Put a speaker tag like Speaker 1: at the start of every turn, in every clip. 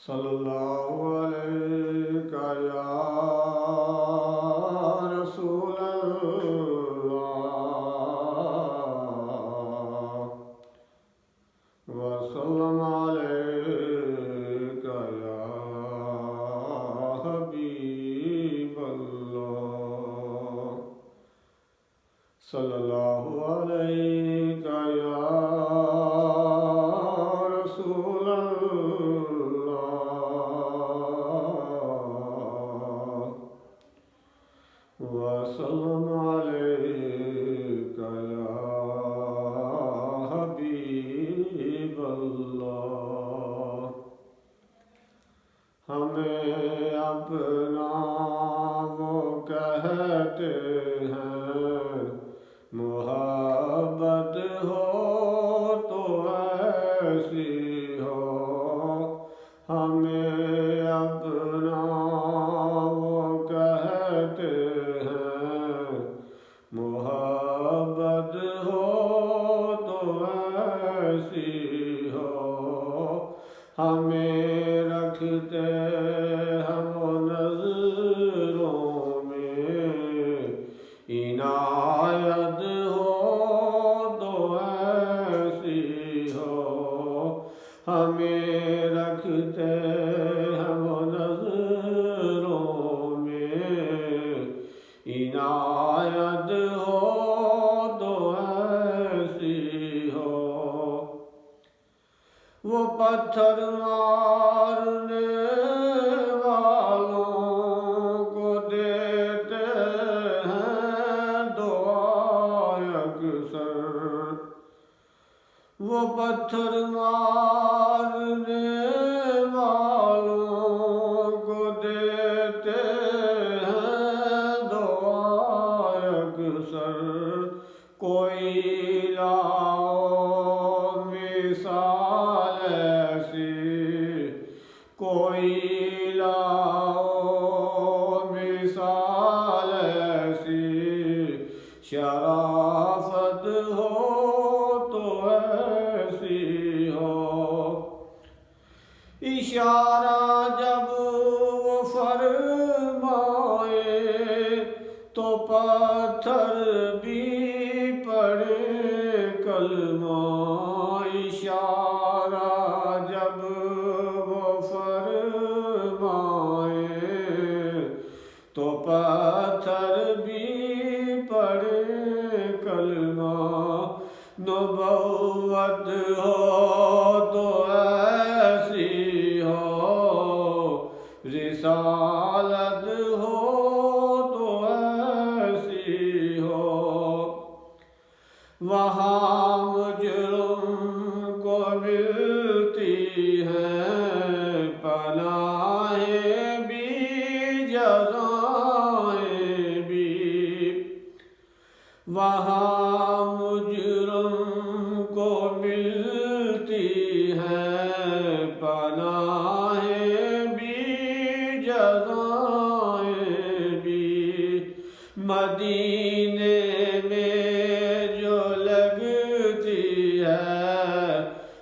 Speaker 1: صلی اللہ علیہ یا رسول اللہ وسلم علیک یا حبیب اللہ صلی اللہ علیہ یا رسول اللہ وسلم علیک یا حبیب اللہ ہمیں اپنا وہ کہتے ہیں محبت ہو تو ایسی ہو ہمیں اپنا وہ کہتے ہیں محبت ہو تو ایسی ہو ہمیں رکھتے ہم نظروں میں عنایت ہو تو ایسی ہو ہمیں رکھتے ہم نظروں میں عنایت ہو تو ایسی ہو وہ پتھر مارنے والوں کو دیتے ہیں دعا اکثر وہ پتھر مارنے والوں کو دیتے ہیں دعا اکثر کوئی لاؤ مثال ایسی کوئی لاؤ مثال ایسی شرافت ہو تو ایسی ہو اشارہ جب وہ فرمائے تو پتھر بھی پڑے کلمہ اشارہ جب وہ فرمائے تو پتھر بھی پڑے کلمہ نبوت ہو تو ایسی ہو رسالت ہو تو ایسی ہو وہاں مجرم کو ملتی ہیں پناہیں بھی جزائیں بھی وہاں مجرم کو ملتی ہیں پناہیں بھی جزائیں بھی مدینے میں جو لگتی ہے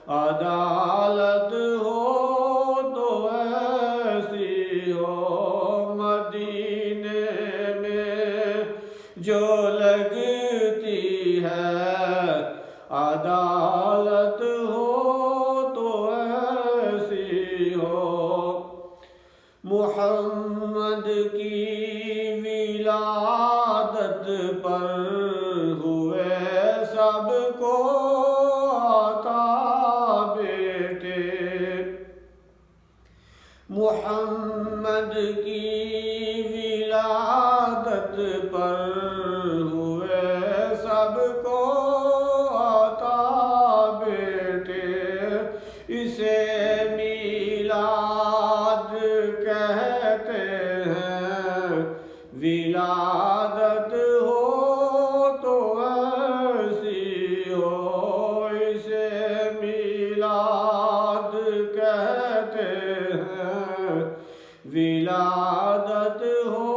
Speaker 1: عدالت ہو تو ایسی ہو مدینے میں جو لگتی ہے عدالت ہو تو ایسی ہو محمد کی ولادت پر ہوئے سب کو عطا بیٹے محمد کی ولادت پر ہوئے سب کو عطا بیٹے اسے میلاد کہتے ہیں ولادت ہو تو ایسی ہو اسے میلاد کہتے ہیں ولادت ہو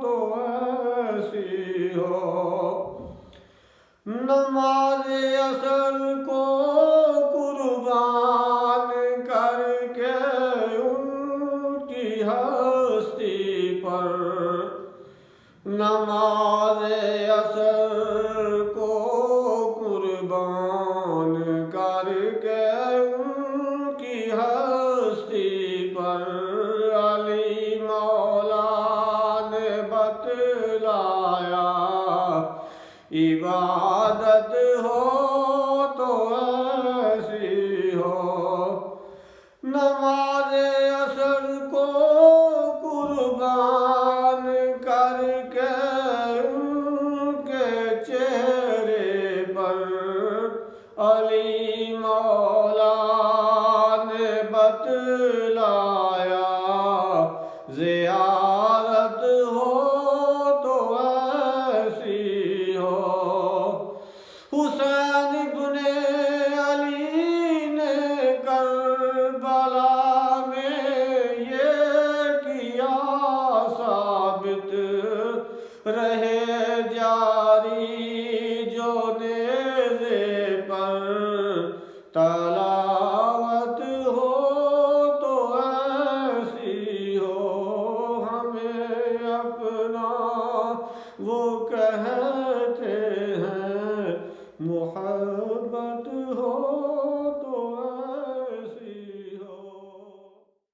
Speaker 1: تو ایسی ہو نماز عصر کو قربان کے ان کی ہستی پر علی مولا نے بتلایا، عبادت ہو تو ایسی ہو، نماز عصر کو قربان کر کے ان کے چہرے پر علی مولا نے بتلایا، زیارت ہو تو ایسی ہو۔ حسین ابن علی نے کربلا میں یہ کیا ثابت رہے